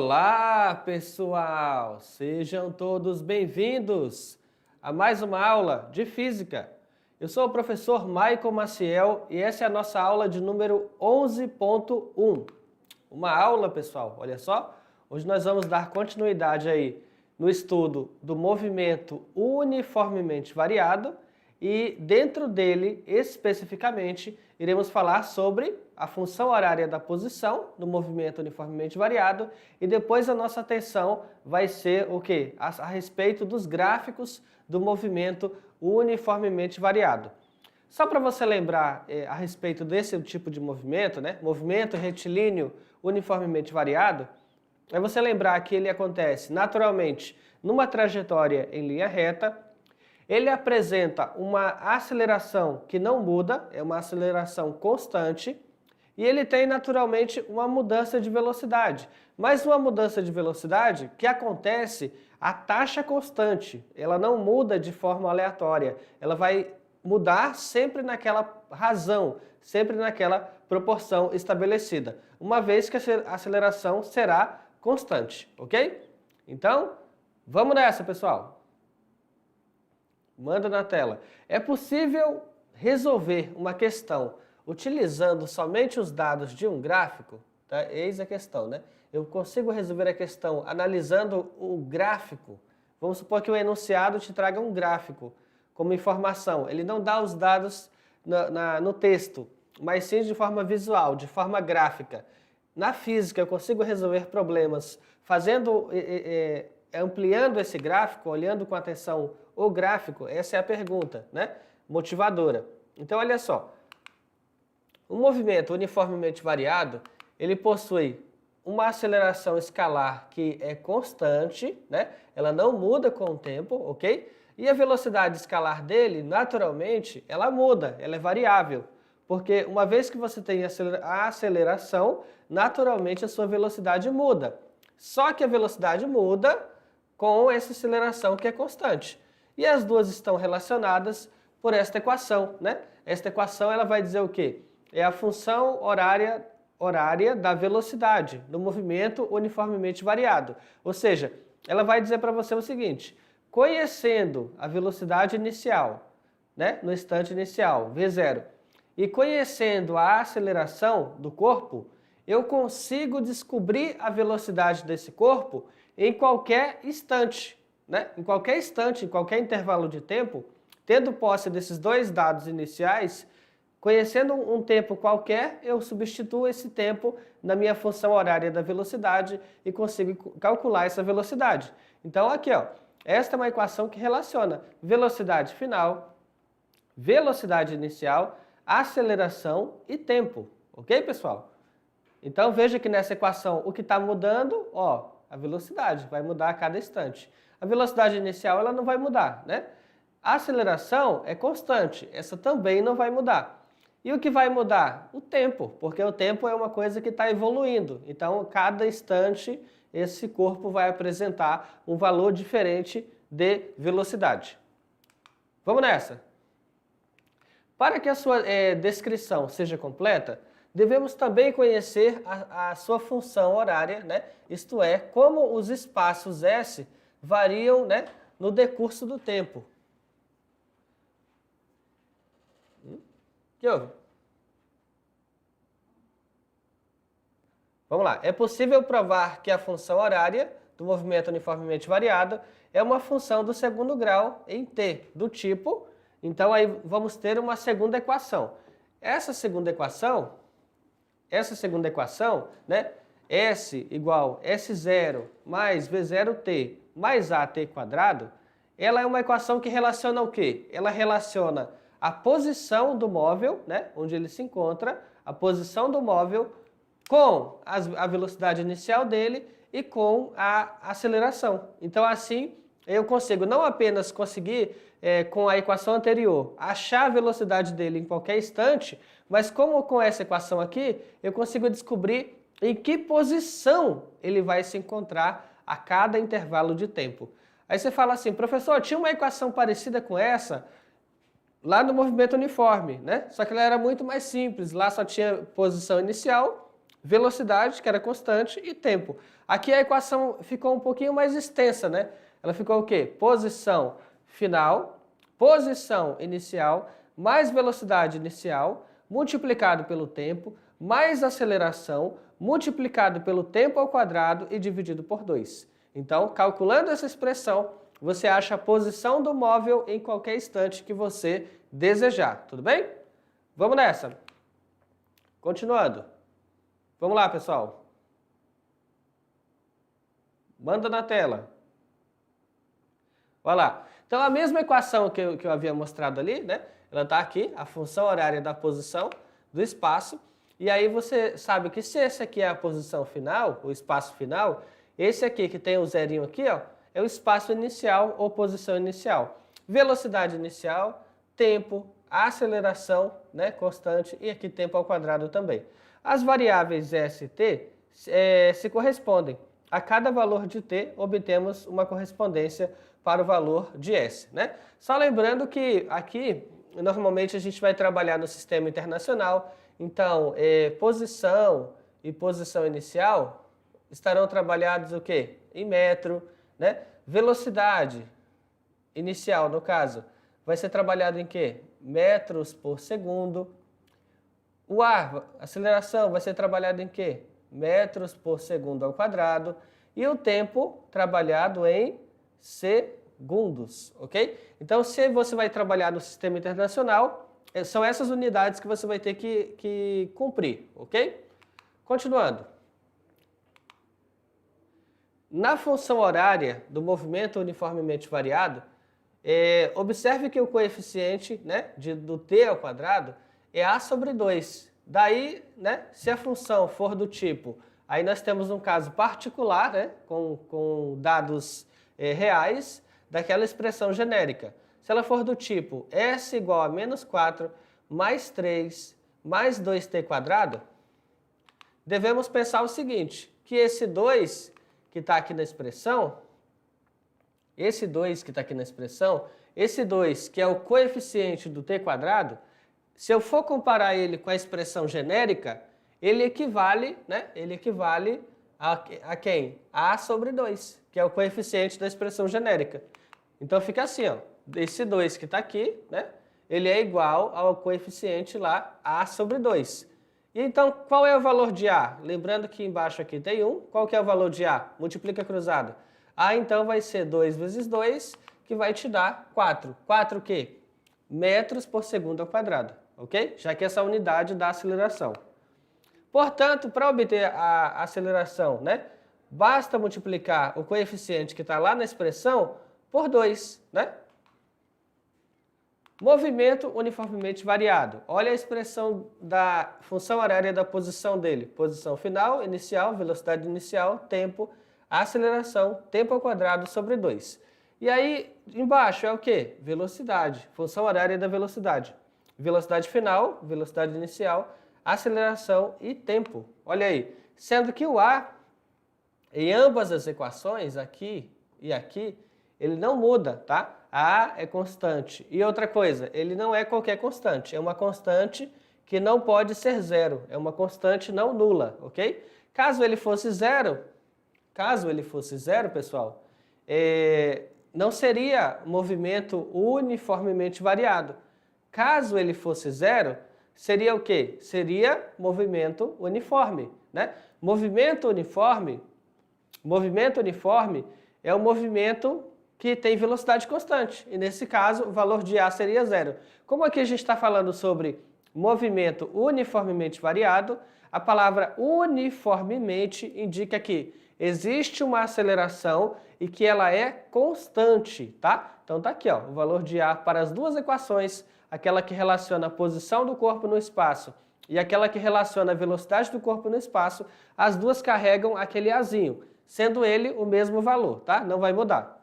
Olá, pessoal! Sejam todos bem-vindos a mais uma aula de Física. Eu sou o professor Michael Maciel e essa é a nossa aula de número 11.1. Uma aula, pessoal, olha só, hoje nós vamos dar continuidade aí no estudo do movimento uniformemente variado e dentro dele, especificamente, iremos falar sobre a função horária da posição do movimento uniformemente variado e depois a nossa atenção vai ser o quê? A respeito dos gráficos do movimento uniformemente variado. Só para você lembrar a respeito desse tipo de movimento, né? Movimento retilíneo uniformemente variado, é você lembrar que ele acontece naturalmente numa trajetória em linha reta. Ele apresenta uma aceleração que não muda, é uma aceleração constante, e ele tem naturalmente uma mudança de velocidade. Mas uma mudança de velocidade que acontece a taxa constante, ela não muda de forma aleatória, ela vai mudar sempre naquela razão, sempre naquela proporção estabelecida, uma vez que a aceleração será constante, ok? Então, vamos nessa, pessoal! Manda na tela. É possível resolver uma questão utilizando somente os dados de um gráfico? Tá? Eis a questão, né? Eu consigo resolver a questão analisando o gráfico. Vamos supor que o enunciado te traga um gráfico como informação. Ele não dá os dados no texto, mas sim de forma visual, de forma gráfica. Na física, eu consigo resolver problemas fazendo... ampliando esse gráfico, olhando com atenção o gráfico, essa é a pergunta, né? Motivadora. Então, olha só. O movimento uniformemente variado, ele possui uma aceleração escalar que é constante, né? Ela não muda com o tempo, ok? E a velocidade escalar dele, naturalmente, ela muda, ela é variável. Porque uma vez que você tem a aceleração, naturalmente a sua velocidade muda. Só que a velocidade muda com essa aceleração que é constante. E as duas estão relacionadas por esta equação, né? Esta equação ela vai dizer o quê? É a função horária da velocidade do movimento uniformemente variado. Ou seja, ela vai dizer para você o seguinte: conhecendo a velocidade inicial, né, no instante inicial, v0, e conhecendo a aceleração do corpo, eu consigo descobrir a velocidade desse corpo em qualquer instante, né? Em qualquer instante, em qualquer intervalo de tempo, tendo posse desses dois dados iniciais, conhecendo um tempo qualquer, eu substituo esse tempo na minha função horária da velocidade e consigo calcular essa velocidade. Então aqui, ó, esta é uma equação que relaciona velocidade final, velocidade inicial, aceleração e tempo. Ok, pessoal? Então veja que nessa equação o que está mudando, ó, a velocidade vai mudar a cada instante. A velocidade inicial ela não vai mudar, né? A aceleração é constante, essa também não vai mudar. E o que vai mudar? O tempo, porque o tempo é uma coisa que está evoluindo. Então, cada instante, esse corpo vai apresentar um valor diferente de velocidade. Vamos nessa! Para que a sua descrição seja completa, devemos também conhecer a sua função horária, né? Isto é, como os espaços S variam, né, no decurso do tempo. O que houve? Vamos lá. É possível provar que a função horária do movimento uniformemente variado é uma função do segundo grau em t, do tipo... Então, aí vamos ter uma segunda equação. Essa segunda equação, né, S igual S0 mais V0t mais AT quadrado, ela é uma equação que relaciona o quê? Ela relaciona a posição do móvel, né, onde ele se encontra, a posição do móvel com a velocidade inicial dele e com a aceleração. Então, assim, eu consigo não apenas conseguir, com a equação anterior, achar a velocidade dele em qualquer instante, mas como com essa equação aqui, eu consigo descobrir em que posição ele vai se encontrar a cada intervalo de tempo. Aí você fala assim, professor, tinha uma equação parecida com essa lá no movimento uniforme, né? Só que ela era muito mais simples, lá só tinha posição inicial velocidade, que era constante, e tempo. Aqui a equação ficou um pouquinho mais extensa, né? Ela ficou o quê? Posição final, posição inicial, mais velocidade inicial, multiplicado pelo tempo, mais aceleração, multiplicado pelo tempo ao quadrado e dividido por 2. Então, calculando essa expressão, você acha a posição do móvel em qualquer instante que você desejar, tudo bem? Vamos nessa. Continuando. Vamos lá, pessoal. Manda na tela. Olha lá. Então, a mesma equação que eu havia mostrado ali, né? Ela está aqui, a função horária da posição do espaço. E aí você sabe que se esse aqui é a posição final, o espaço final, esse aqui que tem o zerinho aqui, ó, é o espaço inicial ou posição inicial. Velocidade inicial, tempo, aceleração, né, constante, e aqui tempo ao quadrado também. As variáveis S e T se correspondem. A cada valor de T, obtemos uma correspondência para o valor de S, né? Só lembrando que aqui, normalmente a gente vai trabalhar no sistema internacional, então posição e posição inicial estarão trabalhados o quê? Em metro, né? Velocidade inicial, no caso, vai ser trabalhado em quê? Metros por segundo. O ar, aceleração, vai ser trabalhado em quê? Metros por segundo ao quadrado. E o tempo trabalhado em segundos, ok? Então, se você vai trabalhar no sistema internacional, são essas unidades que você vai ter que cumprir, ok? Continuando. Na função horária do movimento uniformemente variado, observe que o coeficiente, né, do t ao quadrado é a sobre 2. Daí, né, se a função for do tipo, aí nós temos um caso particular, né, com dados reais, daquela expressão genérica. Se ela for do tipo s igual a menos 4 mais 3 mais 2t quadrado, devemos pensar o seguinte, que esse 2 que está aqui na expressão, esse 2 que é o coeficiente do t quadrado, se eu for comparar ele com a expressão genérica, ele equivale, né? Ele equivale a quem? A sobre 2, que é o coeficiente da expressão genérica. Então fica assim, ó, esse 2 que está aqui, né? Ele é igual ao coeficiente lá, A sobre 2. E então, qual é o valor de A? Lembrando que embaixo aqui tem 1, qual que é o valor de A? Multiplica cruzado. A então vai ser 2 vezes 2, que vai te dar 4. 4 o quê? Metros por segundo ao quadrado, ok? Já que essa unidade da aceleração. Portanto, para obter a aceleração, né, basta multiplicar o coeficiente que está lá na expressão por 2, né? Movimento uniformemente variado. Olha a expressão da função horária da posição dele. Posição final, inicial, velocidade inicial, tempo, aceleração, tempo ao quadrado sobre 2. E aí, embaixo é o quê? Velocidade, função horária da velocidade. Velocidade final, velocidade inicial, aceleração e tempo. Olha aí, sendo que o A, em ambas as equações, aqui e aqui, ele não muda, tá? A é constante. E outra coisa, ele não é qualquer constante, é uma constante que não pode ser zero, é uma constante não nula, ok? Caso ele fosse zero, pessoal, não seria movimento uniformemente variado. Caso ele fosse zero, seria o quê? Seria movimento uniforme, né? Movimento uniforme é um movimento que tem velocidade constante. E nesse caso, o valor de A seria zero. Como aqui a gente está falando sobre movimento uniformemente variado, a palavra uniformemente indica que existe uma aceleração e que ela é constante, tá? Então tá aqui, ó, o valor de A para as duas equações, aquela que relaciona a posição do corpo no espaço e aquela que relaciona a velocidade do corpo no espaço, as duas carregam aquele Azinho, sendo ele o mesmo valor, tá? Não vai mudar.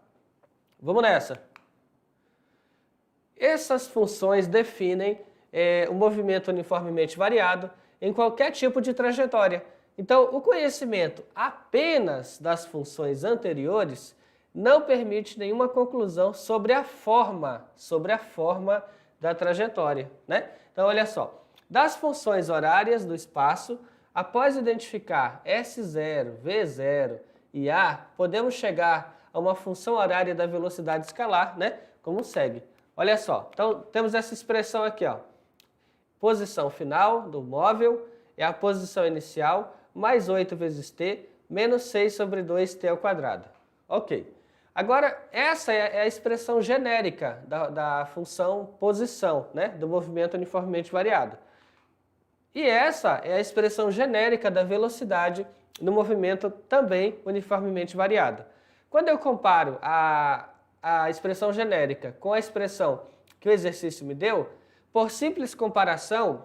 Vamos nessa. Essas funções definem o movimento uniformemente variado em qualquer tipo de trajetória. Então, o conhecimento apenas das funções anteriores não permite nenhuma conclusão sobre a forma da trajetória, né? Então, olha só. Das funções horárias do espaço, Após identificar S0, V0 e A, podemos chegar a uma função horária da velocidade escalar, né? Como segue. Olha só, então temos essa expressão aqui, ó. Posição final do móvel é a posição inicial, mais 8 vezes t, menos 6 sobre 2t ao quadrado. Ok. Agora, essa é a expressão genérica da função posição, né? Do movimento uniformemente variado. E essa é a expressão genérica da velocidade no movimento também uniformemente variado. Quando eu comparo a expressão genérica com a expressão que o exercício me deu, por simples comparação,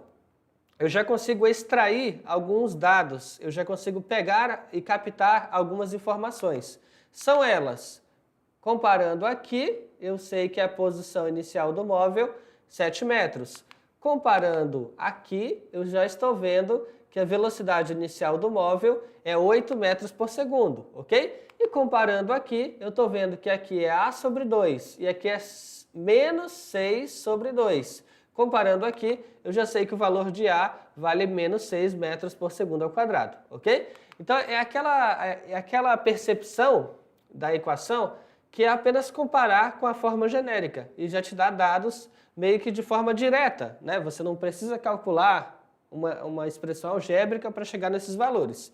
eu já consigo extrair alguns dados, eu já consigo pegar e captar algumas informações. São elas, comparando aqui, eu sei que a posição inicial do móvel, 7 metros. Comparando aqui, eu já estou vendo que a velocidade inicial do móvel é 8 metros por segundo, ok? E comparando aqui, eu estou vendo que aqui é A sobre 2 e aqui é menos 6 sobre 2. Comparando aqui, eu já sei que o valor de A vale menos 6 metros por segundo ao quadrado, ok? Então, é aquela percepção da equação que é apenas comparar com a forma genérica e já te dá dados meio que de forma direta, né? Você não precisa calcular uma expressão algébrica para chegar nesses valores.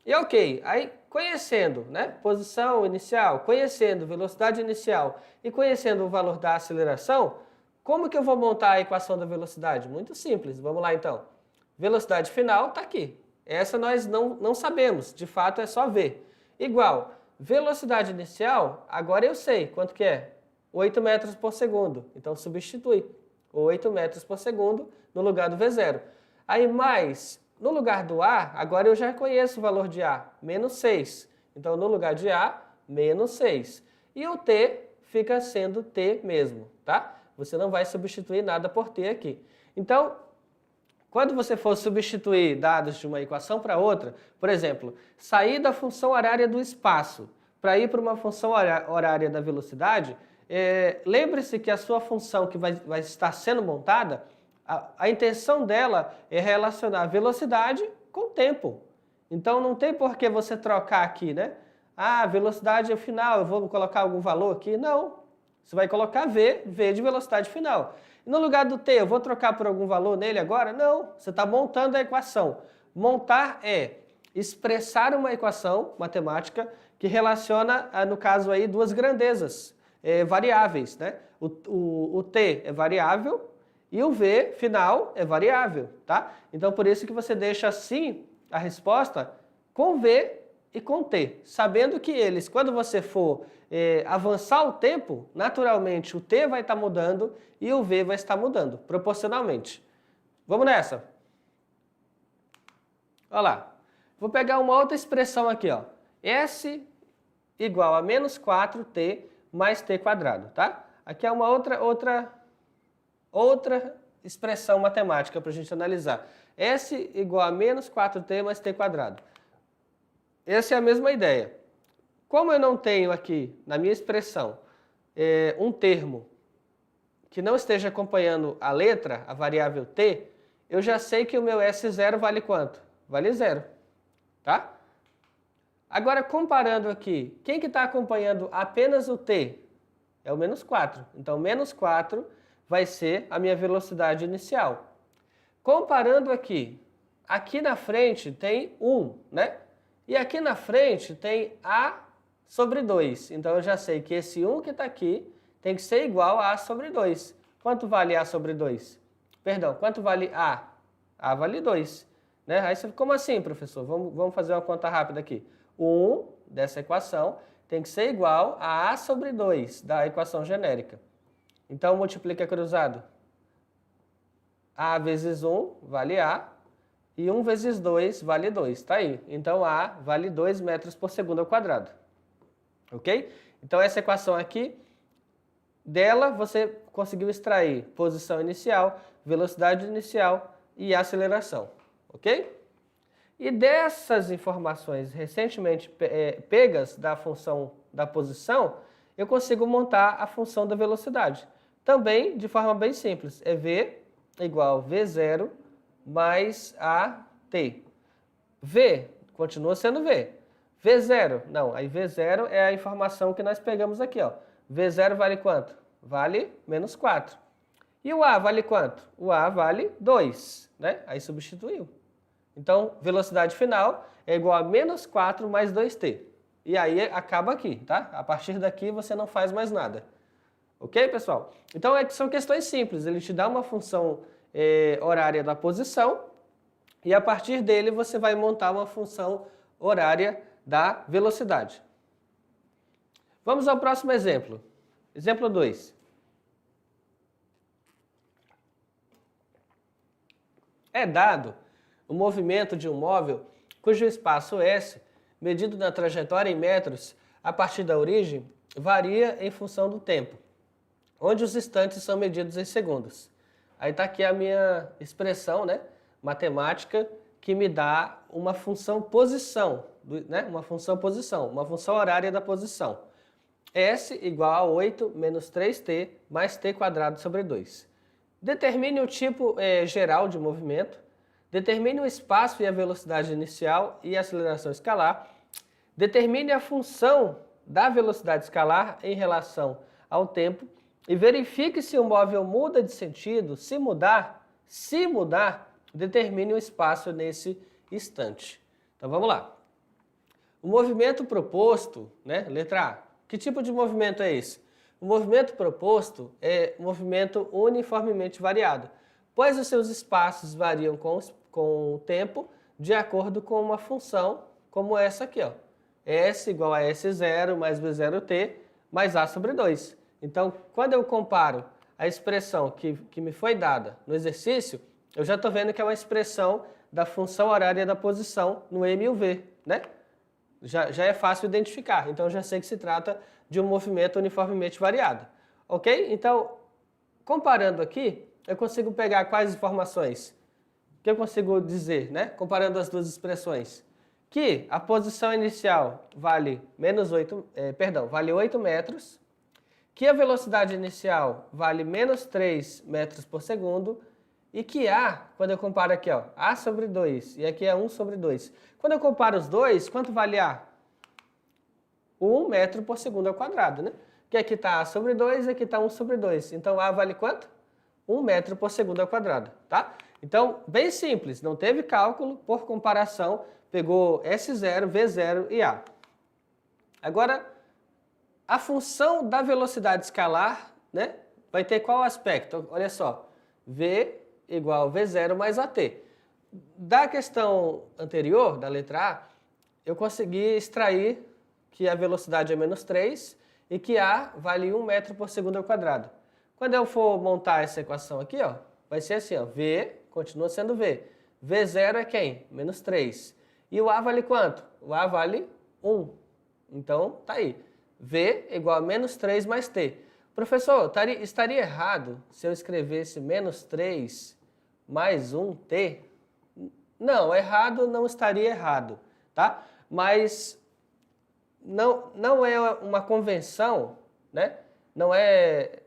E ok, aí conhecendo, né, posição inicial, conhecendo velocidade inicial e conhecendo o valor da aceleração, como que eu vou montar a equação da velocidade? Muito simples, vamos lá então. Velocidade final está aqui. Essa nós não sabemos, de fato é só ver. Igual, velocidade inicial, agora eu sei quanto que é. 8 metros por segundo, então substitui 8 metros por segundo no lugar do V0. Aí mais, no lugar do A, agora eu já conheço o valor de A, menos 6. Então no lugar de A, menos 6. E o T fica sendo T mesmo, tá? Você não vai substituir nada por T aqui. Então, quando você for substituir dados de uma equação para outra, por exemplo, sair da função horária do espaço para ir para uma função horária da velocidade, lembre-se que a sua função que vai estar sendo montada, a intenção dela é relacionar velocidade com tempo. Então não tem por que você trocar aqui, né? Ah, velocidade final, eu vou colocar algum valor aqui? Não. Você vai colocar V de velocidade final. E no lugar do T, eu vou trocar por algum valor nele agora? Não. Você está montando a equação. Montar é expressar uma equação matemática que relaciona, no caso aí, duas grandezas variáveis, né? O T é variável e o V final é variável, tá? Então, por isso que você deixa assim a resposta com V e com T, sabendo que eles, quando você for avançar o tempo, naturalmente o T vai estar mudando e o V vai estar mudando, proporcionalmente. Vamos nessa? Olha lá. Vou pegar uma outra expressão aqui, ó. S igual a menos 4t mais t quadrado, tá? Aqui é uma outra expressão matemática para a gente analisar. S igual a menos 4t mais t quadrado. Essa é a mesma ideia. Como eu não tenho aqui, na minha expressão, um termo que não esteja acompanhando a letra, a variável t, eu já sei que o meu S0 vale quanto? Vale 0, tá? Agora, comparando aqui, quem que está acompanhando apenas o t? É o menos 4. Então, menos 4 vai ser a minha velocidade inicial. Comparando aqui na frente tem 1, né? E aqui na frente tem A sobre 2. Então, eu já sei que esse 1 que está aqui tem que ser igual a A sobre 2. Quanto vale A sobre 2? Perdão, quanto vale A? A vale 2. Né? Aí você, como assim, professor? Vamos fazer uma conta rápida aqui. O 1 dessa equação tem que ser igual a A sobre 2 da equação genérica. Então, multiplica cruzado. A vezes 1 vale A e 1 vezes 2 vale 2. Tá aí. Então, A vale 2 metros por segundo ao quadrado. Ok? Então, essa equação aqui, dela você conseguiu extrair posição inicial, velocidade inicial e aceleração. Ok? E dessas informações recentemente pegas da função da posição, eu consigo montar a função da velocidade. Também de forma bem simples, é V igual V0 mais AT. V continua sendo V. V0, não, aí V0 é a informação que nós pegamos aqui, ó. V0 vale quanto? Vale menos 4. E o A vale quanto? O A vale 2, né? Aí substituiu. Então, velocidade final é igual a menos 4 mais 2t. E aí acaba aqui, tá? A partir daqui você não faz mais nada. Ok, pessoal? Então, são questões simples. Ele te dá uma função horária da posição e a partir dele você vai montar uma função horária da velocidade. Vamos ao próximo exemplo. Exemplo 2. É dado o movimento de um móvel cujo espaço S, medido na trajetória em metros a partir da origem, varia em função do tempo, onde os instantes são medidos em segundos. Aí está aqui a minha expressão, né, matemática, que me dá uma função posição, né, uma função horária da posição. S igual a 8 menos 3t mais t quadrado sobre 2. Determine o tipo geral de movimento, determine o espaço e a velocidade inicial e a aceleração escalar, determine a função da velocidade escalar em relação ao tempo e verifique se o móvel muda de sentido. Se mudar, determine o espaço nesse instante. Então vamos lá. O movimento proposto, né, letra A. Que tipo de movimento é esse? O movimento proposto é um movimento uniformemente variado, pois os seus espaços variam com o tempo de acordo com uma função como essa aqui, ó. S igual a S0 mais B0t mais A sobre 2. Então, quando eu comparo a expressão que me foi dada no exercício, eu já estou vendo que é uma expressão da função horária da posição no M e o V, né? Já é fácil identificar, então eu já sei que se trata de um movimento uniformemente variado. Ok? Então, comparando aqui, eu consigo pegar quais informações? Que eu consigo dizer, né? Comparando as duas expressões. Que a posição inicial vale vale 8 metros, que a velocidade inicial vale menos 3 metros por segundo, e que A, quando eu comparo aqui, ó, A sobre 2, e aqui é 1 sobre 2. Quando eu comparo os dois, quanto vale A? 1 metro por segundo ao quadrado, né? Que aqui está A sobre 2 e aqui está 1 sobre 2. Então, A vale quanto? 1 metro por segundo ao quadrado, tá? Então, bem simples, não teve cálculo, por comparação, pegou S0, V0 e A. Agora, a função da velocidade escalar, né, vai ter qual aspecto? Olha só, V igual a V0 mais AT. Da questão anterior, da letra A, eu consegui extrair que a velocidade é menos 3 e que A vale 1 metro por segundo ao quadrado. Quando eu for montar essa equação aqui, ó, vai ser assim, ó, V continua sendo V. V0 é quem? Menos 3. E o A vale quanto? O A vale 1. Então, tá aí. V igual a menos 3 mais T. Professor, estaria errado se eu escrevesse menos 3 mais 1T? Não, errado não estaria errado, tá? Mas não é uma convenção, né? Não é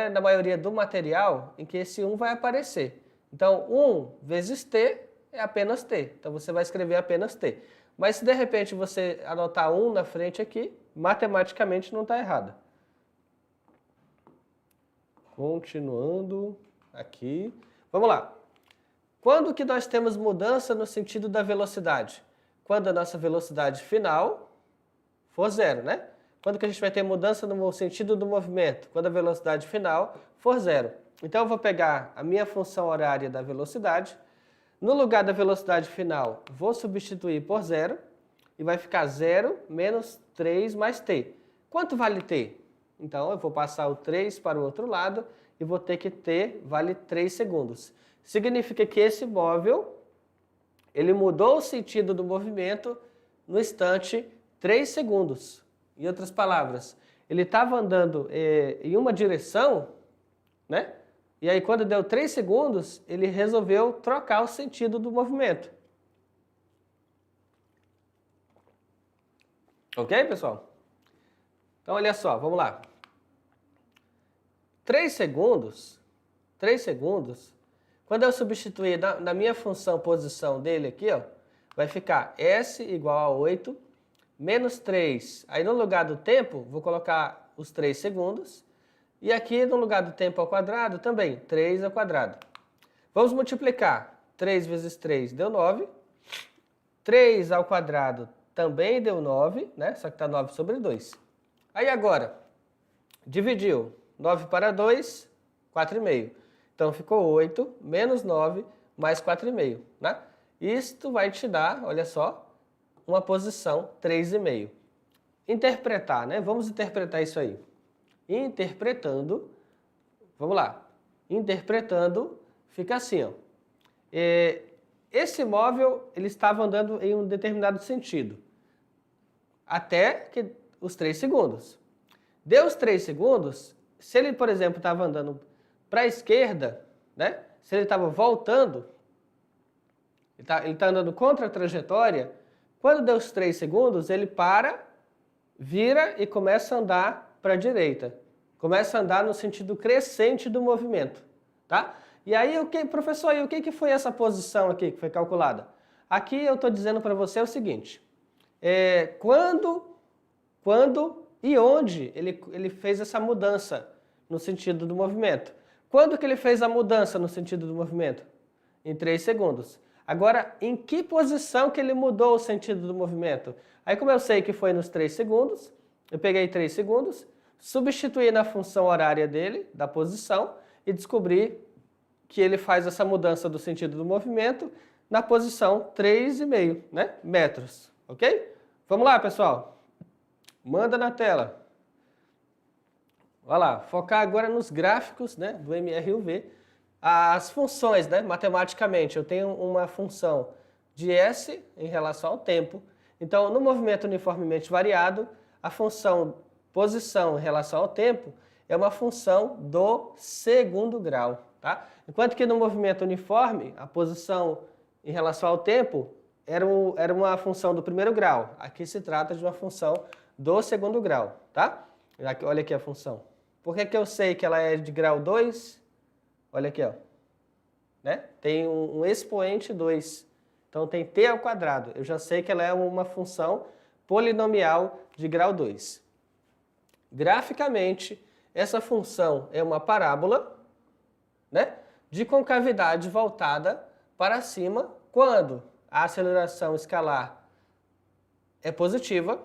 na maioria do material em que esse 1 vai aparecer. Então, 1 vezes T é apenas T. Então, você vai escrever apenas T. Mas se de repente você anotar 1 na frente aqui, matematicamente não está errado. Continuando aqui. Vamos lá. Quando que nós temos mudança no sentido da velocidade? Quando a nossa velocidade final for zero, né? Quando que a gente vai ter mudança no sentido do movimento? Quando a velocidade final for zero. Então eu vou pegar a minha função horária da velocidade, no lugar da velocidade final vou substituir por zero e vai ficar 0 menos 3 mais t. Quanto vale t? Então eu vou passar o 3 para o outro lado e vou ter que t vale 3 segundos. Significa que esse móvel, ele mudou o sentido do movimento no instante 3 segundos. Em outras palavras, ele estava andando em uma direção, né? E aí quando deu 3 segundos, ele resolveu trocar o sentido do movimento. Ok, pessoal? Então olha só, vamos lá. 3 segundos, quando eu substituir na minha função posição dele aqui, ó, vai ficar S igual a 8, menos 3. Aí no lugar do tempo, vou colocar os 3 segundos. E aqui no lugar do tempo ao quadrado, também, 3 ao quadrado. Vamos multiplicar. 3 vezes 3 deu 9. 3 ao quadrado também deu 9, né? Só que está 9 sobre 2. Aí agora, dividiu. 9 para 2, 4,5. Então ficou 8 menos 9 mais 4,5, né? Isto vai te dar, olha só, uma posição 3,5. Interpretar, né? Vamos interpretar isso aí. Interpretando, vamos lá. Interpretando, fica assim, ó. Esse móvel, ele estava andando em um determinado sentido. Até que os 3 segundos. Deu os 3 segundos, se ele, por exemplo, estava andando para a esquerda, né? Se ele estava voltando, ele está andando contra a trajetória, quando deu os 3 segundos, ele para, vira e começa a andar para a direita. Começa a andar no sentido crescente do movimento, tá? E aí, professor, e o que foi essa posição aqui que foi calculada? Aqui eu estou dizendo para você o seguinte, quando e onde ele fez essa mudança no sentido do movimento. Quando que ele fez a mudança no sentido do movimento? Em 3 segundos. Agora, em que posição que ele mudou o sentido do movimento? Aí, como eu sei que foi nos 3 segundos, eu peguei 3 segundos, substituí na função horária dele, da posição, e descobri que ele faz essa mudança do sentido do movimento na posição 3,5, né? Metros, ok? Vamos lá, pessoal. Manda na tela. Olha lá, focar agora nos gráficos, né, do MRUV. As funções, né, matematicamente, eu tenho uma função de S em relação ao tempo. Então, no movimento uniformemente variado, a função posição em relação ao tempo é uma função do segundo grau, tá? Enquanto que no movimento uniforme, a posição em relação ao tempo era uma função do primeiro grau. Aqui se trata de uma função do segundo grau, tá? Olha aqui a função. Por que eu sei que ela é de grau 2? Olha aqui, ó. Né? Tem um expoente 2. Então tem t ao quadrado. Eu já sei que ela é uma função polinomial de grau 2. Graficamente, essa função é uma parábola, né, de concavidade voltada para cima quando a aceleração escalar é positiva,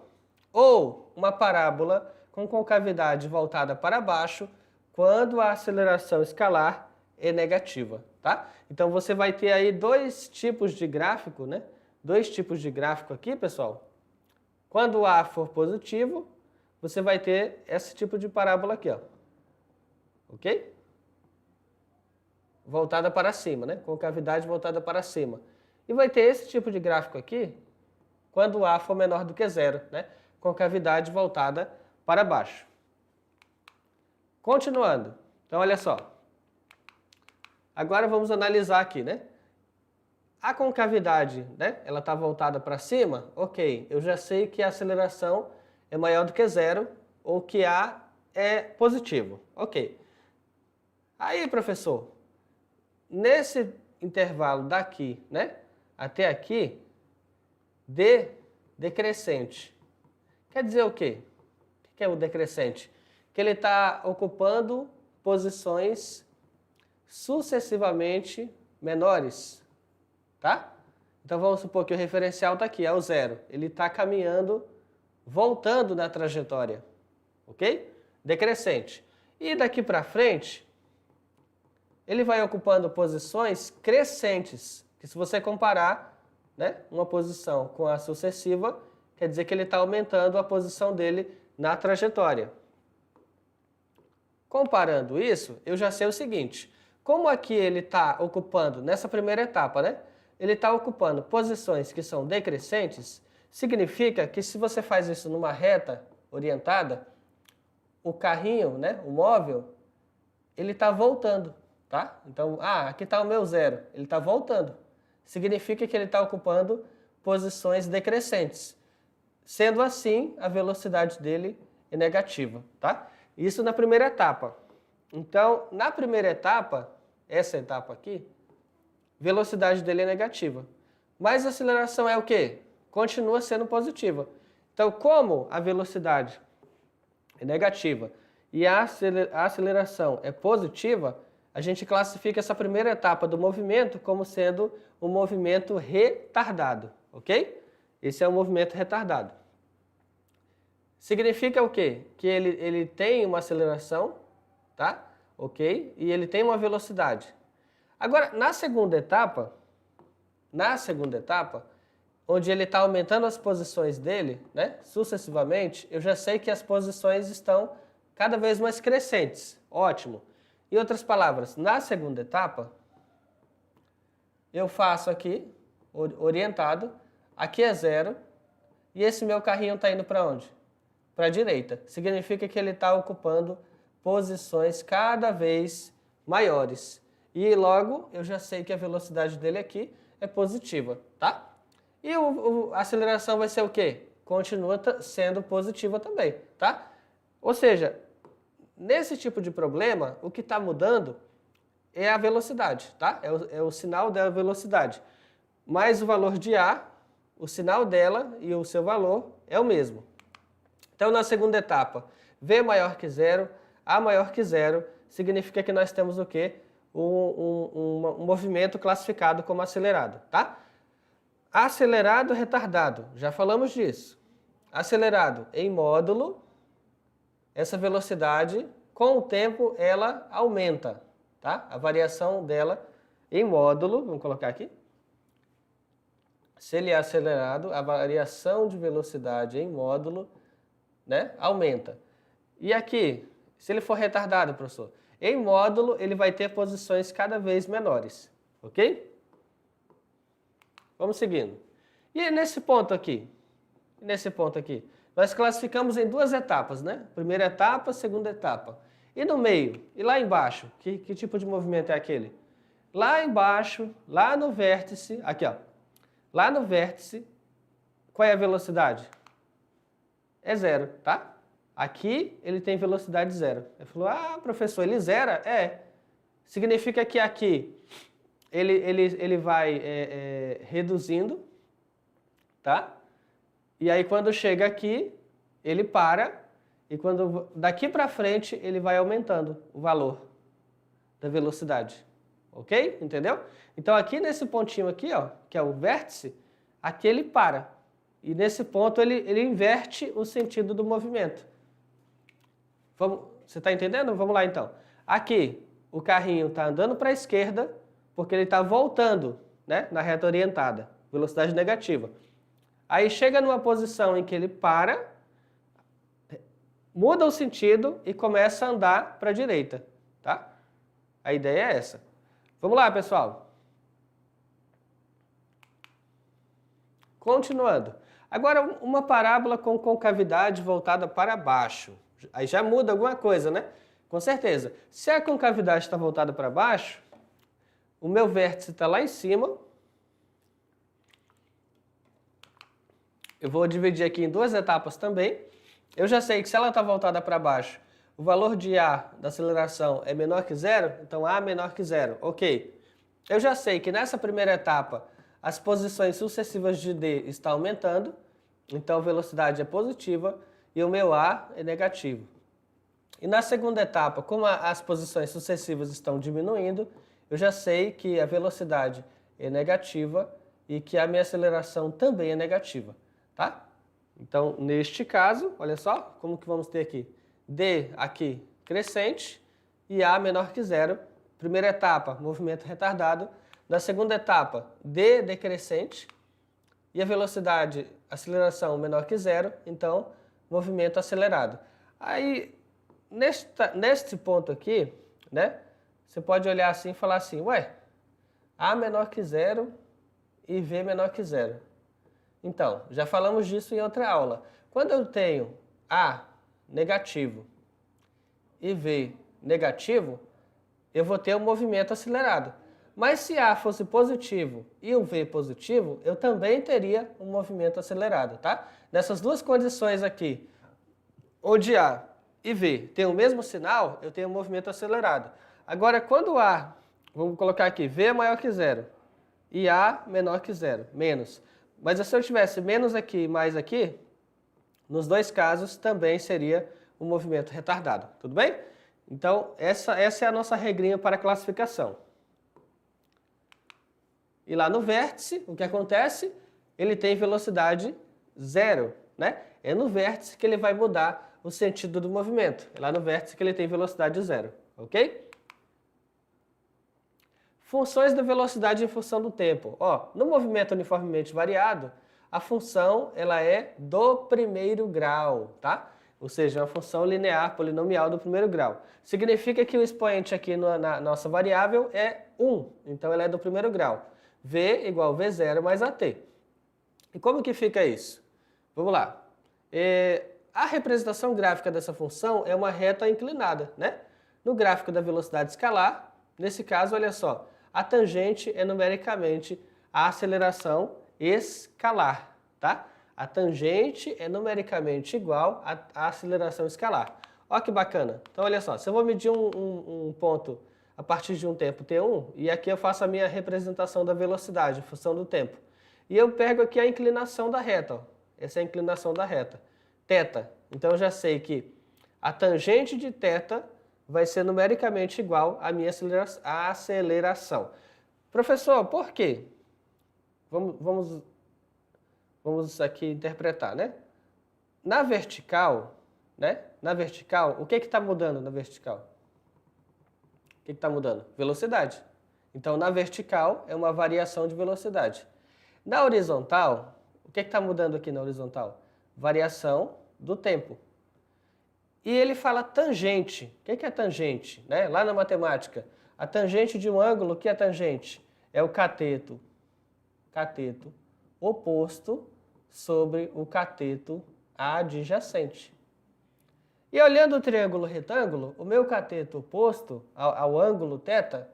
ou uma parábola com concavidade voltada para baixo quando a aceleração escalar é negativa, tá? Então você vai ter aí dois tipos de gráfico, né? Dois tipos de gráfico aqui, pessoal. Quando o A for positivo, você vai ter esse tipo de parábola aqui, ó. Ok? Voltada para cima, né? Concavidade voltada para cima. E vai ter esse tipo de gráfico aqui quando o A for menor do que zero, né? Concavidade voltada para baixo. Continuando. Então, olha só. Agora vamos analisar aqui, né? A concavidade, né? Ela está voltada para cima? Ok, eu já sei que a aceleração é maior do que zero ou que A é positivo. Ok. Aí, professor, nesse intervalo daqui, né? Até aqui, D decrescente. Quer dizer o quê? O que é o decrescente? Que ele está ocupando posições sucessivamente menores, tá? Então vamos supor que o referencial está aqui, é o zero. Ele está caminhando, voltando na trajetória, ok? Decrescente. E daqui para frente, ele vai ocupando posições crescentes, que se você comparar, né, uma posição com a sucessiva, quer dizer que ele está aumentando a posição dele na trajetória. Comparando isso, eu já sei o seguinte, como aqui ele está ocupando, nessa primeira etapa, né, ele está ocupando posições que são decrescentes, significa que se você faz isso numa reta orientada, o carrinho, né, o móvel, ele está voltando, tá? Então, aqui está o meu zero, ele está voltando. Significa que ele está ocupando posições decrescentes. Sendo assim, a velocidade dele é negativa, tá? Isso na primeira etapa. Então, na primeira etapa, essa etapa aqui, velocidade dele é negativa. mas a aceleração é o quê? Continua sendo positiva. Então, como a velocidade é negativa e a aceleração é positiva, a gente classifica essa primeira etapa do movimento como sendo um movimento retardado, ok? Esse é o movimento retardado. Significa o quê? Que ele tem uma aceleração, tá? Ok? E ele tem uma velocidade. Agora, na segunda etapa, onde ele está aumentando as posições dele, né, sucessivamente, eu já sei que as posições estão cada vez mais crescentes. Ótimo. Em outras palavras, na segunda etapa, eu faço aqui, orientado, aqui é 0, e esse meu carrinho está indo para onde? Para a direita. Significa que ele está ocupando posições cada vez maiores. E logo, eu já sei que a velocidade dele aqui é positiva, tá? E a aceleração vai ser o quê? Continua sendo positiva também, tá? Ou seja, nesse tipo de problema, o que está mudando é a velocidade, tá? É o sinal da velocidade. Mas o valor de A, o sinal dela e o seu valor é o mesmo. Então, na segunda etapa, V maior que 0, A maior que 0, significa que nós temos o quê? Um movimento classificado como acelerado, tá? Acelerado, retardado, já falamos disso. Acelerado em módulo, essa velocidade, com o tempo, ela aumenta, tá? A variação dela em módulo, vamos colocar aqui. Se ele é acelerado, a variação de velocidade em módulo, né, aumenta. E aqui, se ele for retardado, professor, em módulo ele vai ter posições cada vez menores, ok? Vamos seguindo. E nesse ponto aqui, nós classificamos em duas etapas, né? Primeira etapa, segunda etapa. E no meio, e lá embaixo, que tipo de movimento é aquele? Lá embaixo, lá no vértice, aqui ó, lá no vértice, qual é a velocidade? É 0, tá? Aqui ele tem velocidade 0. Ele falou, ah, professor, ele zera? É. Significa que aqui ele vai reduzindo, tá? E aí quando chega aqui, ele para, e quando daqui para frente ele vai aumentando o valor da velocidade. Ok? Entendeu? Então aqui nesse pontinho aqui, ó, que é o vértice, aqui ele para. E nesse ponto ele inverte o sentido do movimento. Você está entendendo? Vamos lá então. Aqui o carrinho está andando para a esquerda porque ele está voltando, né, na reta orientada, velocidade negativa. Aí chega numa posição em que ele para, muda o sentido e começa a andar para a direita, tá? A ideia é essa. Vamos lá, pessoal. Continuando. Agora, uma parábola com concavidade voltada para baixo. Aí já muda alguma coisa, né? Com certeza. Se a concavidade está voltada para baixo, o meu vértice está lá em cima. Eu vou dividir aqui em duas etapas também. Eu já sei que se ela está voltada para baixo, o valor de A da aceleração é menor que 0, então A menor que 0. Ok. Eu já sei que nessa primeira etapa, as posições sucessivas de D estão aumentando, então a velocidade é positiva e o meu A é negativo. E na segunda etapa, como as posições sucessivas estão diminuindo, eu já sei que a velocidade é negativa e que a minha aceleração também é negativa, tá? Então, neste caso, olha só como que vamos ter aqui. D aqui crescente e A menor que 0. Primeira etapa, movimento retardado. Na segunda etapa, D decrescente e a velocidade, aceleração menor que 0, então movimento acelerado. Aí, neste ponto aqui, né, você pode olhar assim e falar assim, ué, A menor que 0 e V menor que 0. Então, já falamos disso em outra aula. Quando eu tenho A negativo e V negativo, eu vou ter um movimento acelerado. Mas se A fosse positivo e o V positivo, eu também teria um movimento acelerado, tá? Nessas duas condições aqui, onde A e V têm o mesmo sinal, eu tenho um movimento acelerado. Agora, quando A, vamos colocar aqui, V é maior que 0, e A menor que zero, menos. Mas se eu tivesse menos aqui e mais aqui, nos dois casos também seria um movimento retardado, tudo bem? Então, essa é a nossa regrinha para classificação. E lá no vértice, o que acontece? Ele tem velocidade zero, né? É no vértice que ele vai mudar o sentido do movimento. É lá no vértice que ele tem velocidade zero, ok? Funções da velocidade em função do tempo. Ó, no movimento uniformemente variado, a função ela é do primeiro grau, tá? Ou seja, uma função linear polinomial do primeiro grau. Significa que o expoente aqui na nossa variável é 1, então ela é do primeiro grau. V igual a V0 mais AT. E como que fica isso? Vamos lá. A representação gráfica dessa função é uma reta inclinada, né? No gráfico da velocidade escalar, nesse caso, olha só, a tangente é numericamente a aceleração escalar, tá? A tangente é numericamente igual à aceleração escalar. Olha que bacana. Então, olha só, se eu vou medir um ponto a partir de um tempo t1, e aqui eu faço a minha representação da velocidade em função do tempo. E eu pego aqui a inclinação da reta, ó. Essa é a inclinação da reta. Θ. Então, eu já sei que a tangente de θ vai ser numericamente igual à minha aceleração. Professor, por quê? Vamos aqui interpretar, né? Na vertical, o que está mudando na vertical? O que está mudando? Velocidade. Então, na vertical é uma variação de velocidade. Na horizontal, o que está mudando aqui na horizontal? Variação do tempo. E ele fala tangente. O que é tangente? Né? Lá na matemática, a tangente de um ângulo, o que é tangente? É o cateto oposto sobre o cateto adjacente. E olhando o triângulo retângulo, o meu cateto oposto ao ângulo θ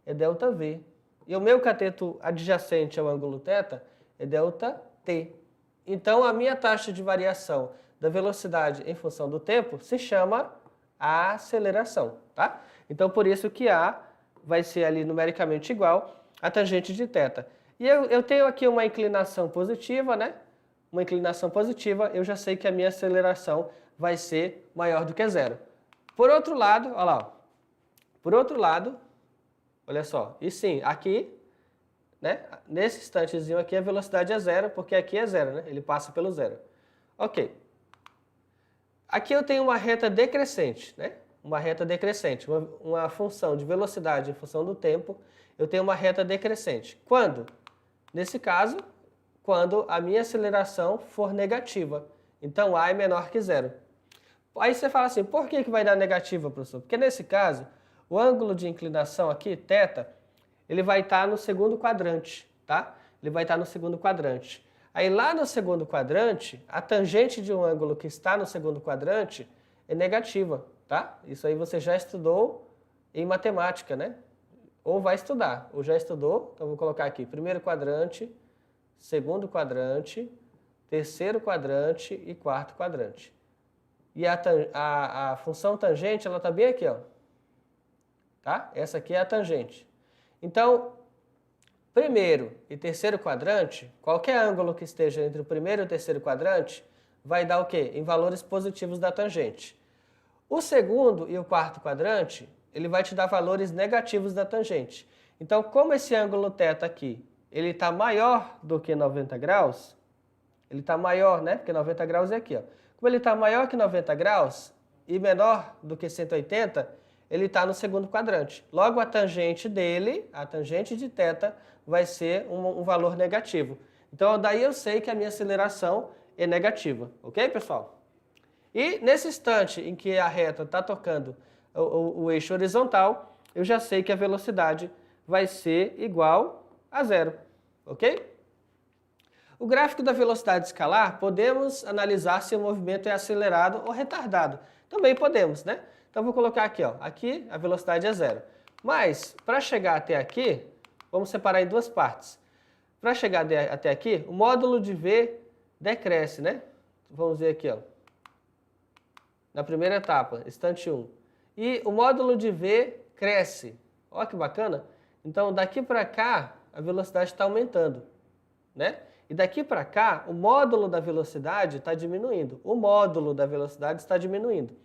é ΔV. E o meu cateto adjacente ao ângulo θ é ΔT. Então, a minha taxa de variação da velocidade em função do tempo se chama aceleração, tá? Então, por isso que A vai ser ali numericamente igual à tangente de θ. E eu tenho aqui uma inclinação positiva, né? Uma inclinação positiva, eu já sei que a minha aceleração vai ser maior do que zero. Por outro lado, olha lá, por outro lado, olha só, e sim, aqui, né? Nesse instantezinho aqui a velocidade é zero, porque aqui é zero, né? Ele passa pelo zero. Ok. Aqui eu tenho uma reta decrescente, né? Uma reta decrescente, uma função de velocidade em função do tempo, eu tenho uma reta decrescente. Quando? Nesse caso, quando a minha aceleração for negativa. Então, A é menor que zero. Aí você fala assim, por que vai dar negativa, professor? Porque nesse caso, o ângulo de inclinação aqui, θ, ele vai estar no segundo quadrante, tá? Ele vai estar no segundo quadrante. Aí lá no segundo quadrante, a tangente de um ângulo que está no segundo quadrante é negativa, tá? Isso aí você já estudou em matemática, né? Ou vai estudar, ou já estudou, então vou colocar aqui, primeiro quadrante, segundo quadrante, terceiro quadrante e quarto quadrante. E a função tangente, ela está bem aqui, ó. Tá? Essa aqui é a tangente. Então, primeiro e terceiro quadrante, qualquer ângulo que esteja entre o primeiro e o terceiro quadrante, vai dar o quê? Em valores positivos da tangente. O segundo e o quarto quadrante, ele vai te dar valores negativos da tangente. Então, como esse ângulo θ aqui, ele está maior do que 90 graus, ele está maior, né? Porque 90 graus é aqui, ó. Como ele está maior que 90 graus e menor do que 180, ele está no segundo quadrante. Logo, a tangente dele, a tangente de θ, vai ser um valor negativo. Então, daí eu sei que a minha aceleração é negativa. Ok, pessoal? E nesse instante em que a reta está tocando o eixo horizontal, eu já sei que a velocidade vai ser igual a zero. Ok? O gráfico da velocidade escalar, podemos analisar se o movimento é acelerado ou retardado. Também podemos, né? Então, vou colocar aqui, ó. Aqui a velocidade é zero. Mas, para chegar até aqui, vamos separar em duas partes. Para chegar até aqui, o módulo de V decresce, né? Vamos ver aqui, ó. Na primeira etapa, instante 1. E o módulo de V cresce. Olha que bacana. Então, daqui para cá, a velocidade está aumentando, né? E daqui para cá, o módulo da velocidade está diminuindo. O módulo da velocidade está diminuindo.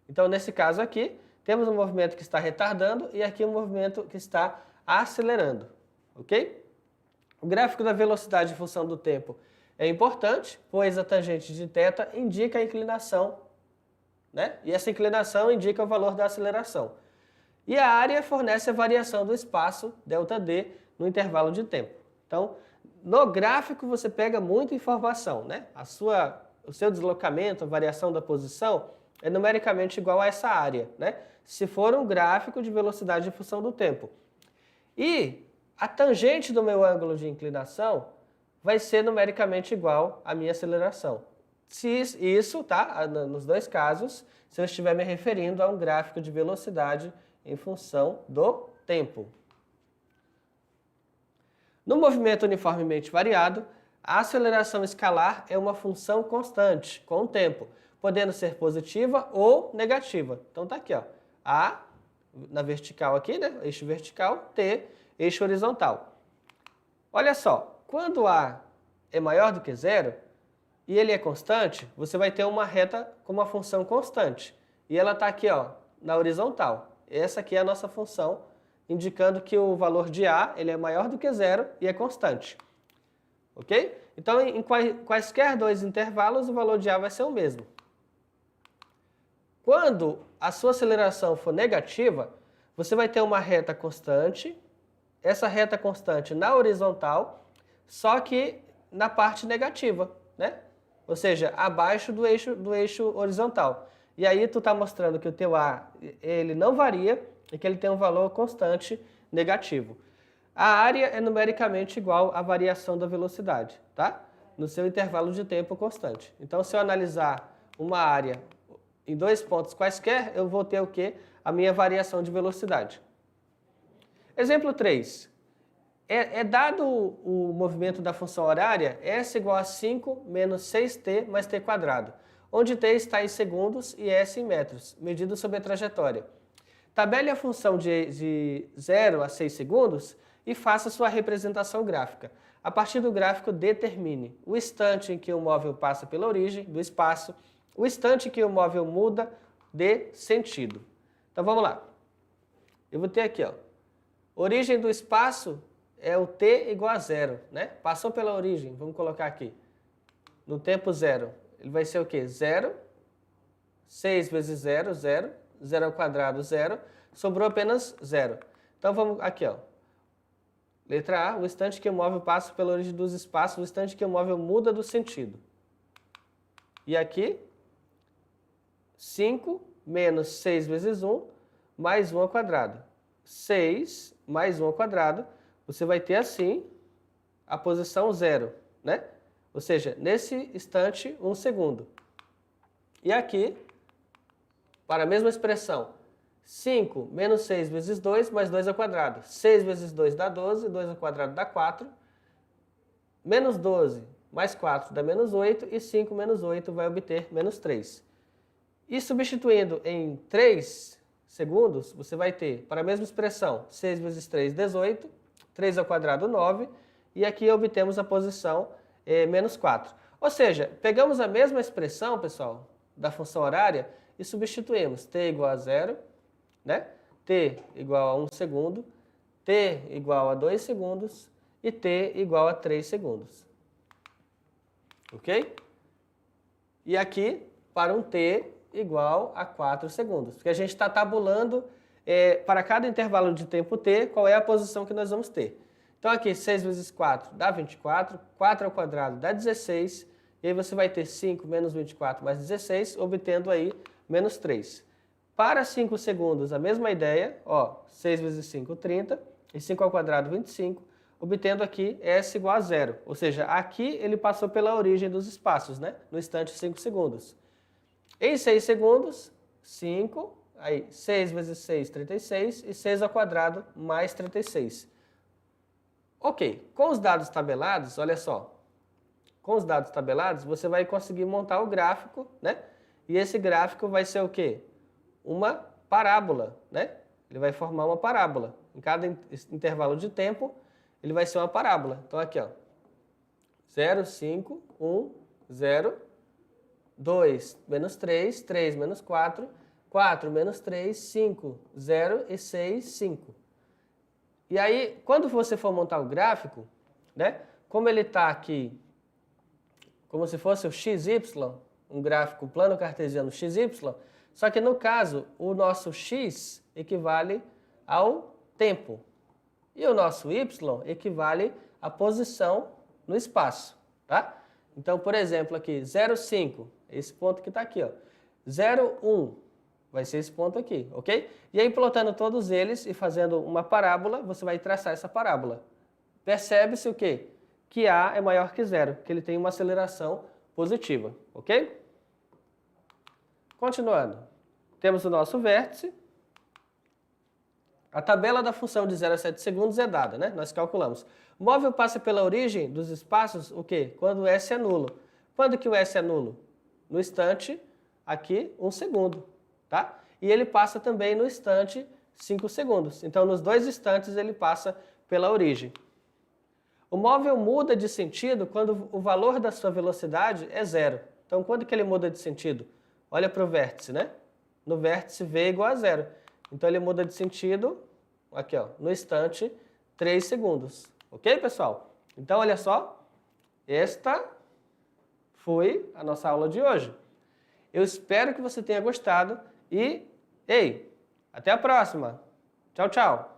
Então, nesse caso aqui, temos um movimento que está retardando e aqui um movimento que está acelerando, ok? O gráfico da velocidade em função do tempo é importante, pois a tangente de θ indica a inclinação, né? E essa inclinação indica o valor da aceleração. E a área fornece a variação do espaço, ΔD, no intervalo de tempo. Então, no gráfico você pega muita informação, né? O seu deslocamento, a variação da posição, é numericamente igual a essa área, né? Se for um gráfico de velocidade em função do tempo. E a tangente do meu ângulo de inclinação vai ser numericamente igual à minha aceleração. Se isso, tá? Nos dois casos, se eu estiver me referindo a um gráfico de velocidade em função do tempo. No movimento uniformemente variado, a aceleração escalar é uma função constante, com o tempo, podendo ser positiva ou negativa. Então tá aqui, ó. A na vertical aqui, né? Eixo vertical, T, eixo horizontal. Olha só, quando A é maior do que zero e ele é constante, você vai ter uma reta com uma função constante. E ela está aqui, ó, na horizontal. Essa aqui é a nossa função, indicando que o valor de A ele é maior do que zero e é constante. Ok? Então, em quaisquer dois intervalos, o valor de A vai ser o mesmo. Quando a sua aceleração for negativa, você vai ter uma reta constante, essa reta constante na horizontal, só que na parte negativa, né? Ou seja, abaixo do eixo horizontal. E aí tu está mostrando que o teu A ele não varia e que ele tem um valor constante negativo. A área é numericamente igual à variação da velocidade, tá? No seu intervalo de tempo constante. Então, se eu analisar uma área em dois pontos quaisquer, eu vou ter o quê? A minha variação de velocidade. Exemplo 3. É dado o movimento da função horária, S igual a 5 menos 6t mais t quadrado, onde t está em segundos e S em metros, medido sobre a trajetória. Tabele a função de 0 a 6 segundos e faça sua representação gráfica. A partir do gráfico, determine o instante em que o móvel passa pela origem do espaço, o instante em que o móvel muda de sentido. Então vamos lá. Eu vou ter aqui, ó, origem do espaço é o t igual a zero, né? Passou pela origem, vamos colocar aqui. No tempo zero, ele vai ser o quê? 0, 6 vezes 0, 0, 0 ao quadrado, 0, sobrou apenas 0. Então vamos aqui, ó. Letra A, o instante que o móvel passa pela origem dos espaços, o instante que o móvel muda do sentido. E aqui, 5 menos 6 vezes 1, mais 1 ao quadrado. 6 mais 1 ao quadrado, você vai ter assim a posição 0, né? Ou seja, nesse instante, 1 segundo. E aqui, para a mesma expressão, 5 menos 6 vezes 2, mais 2 ao quadrado. 6 vezes 2 dá 12, 2 ao quadrado dá 4. Menos 12 mais 4 dá menos 8, e 5 menos 8 vai obter menos 3. E substituindo em 3 segundos, você vai ter, para a mesma expressão, 6 vezes 3, 18, 3 ao quadrado, 9, e aqui obtemos a posição menos 4. Ou seja, pegamos a mesma expressão, pessoal, da função horária, e substituímos t igual a 0, né? T igual a 1 segundo, t igual a 2 segundos e t igual a 3 segundos. Ok? E aqui, para um t igual a 4 segundos. Porque a gente está tabulando para cada intervalo de tempo t, qual é a posição que nós vamos ter. Então aqui, 6 vezes 4 dá 24, 4 ao quadrado dá 16, e aí você vai ter 5 menos 24 mais 16, obtendo aí menos 3. Para 5 segundos, a mesma ideia, ó, 6 vezes 5, 30, e 5 ao quadrado, 25, obtendo aqui S igual a 0. Ou seja, aqui ele passou pela origem dos espaços, né? No instante 5 segundos. Em 6 segundos, 5, aí 6 vezes 6, 36, e 6 ao quadrado mais 36. Ok, com os dados tabelados, olha só, com os dados tabelados, você vai conseguir montar o gráfico, né? E esse gráfico vai ser o quê? Uma parábola, né? Ele vai formar uma parábola. Em cada intervalo de tempo, ele vai ser uma parábola. Então aqui, ó, 0, 5, 1, 0, 2 menos 3, 3 menos 4, 4 menos 3, 5, 0 e 6, 5. E aí, quando você for montar o gráfico, né, como ele está aqui, como se fosse o XY, um gráfico plano cartesiano XY, só que no caso, o nosso X equivale ao tempo. E o nosso Y equivale à posição no espaço, tá? Então, por exemplo, aqui, 0, 5, esse ponto que está aqui, ó. 0, 1, vai ser esse ponto aqui, ok? E aí, plotando todos eles e fazendo uma parábola, você vai traçar essa parábola. Percebe-se o quê? Que A é maior que 0, que ele tem uma aceleração positiva, ok? Continuando, temos o nosso vértice. A tabela da função de 0 a 7 segundos é dada, né? Nós calculamos. O móvel passa pela origem dos espaços, o quê? Quando o S é nulo. Quando que o S é nulo? No instante, aqui, 1 segundo, tá? E ele passa também no instante 5 segundos. Então, nos dois instantes, ele passa pela origem. O móvel muda de sentido quando o valor da sua velocidade é 0. Então, quando que ele muda de sentido? Olha para o vértice, né? No vértice V é igual a 0. Então, ele muda de sentido, aqui, ó, no instante, 3 segundos. Ok, pessoal? Então, olha só. Esta foi a nossa aula de hoje. Eu espero que você tenha gostado e, ei, até a próxima. Tchau, tchau.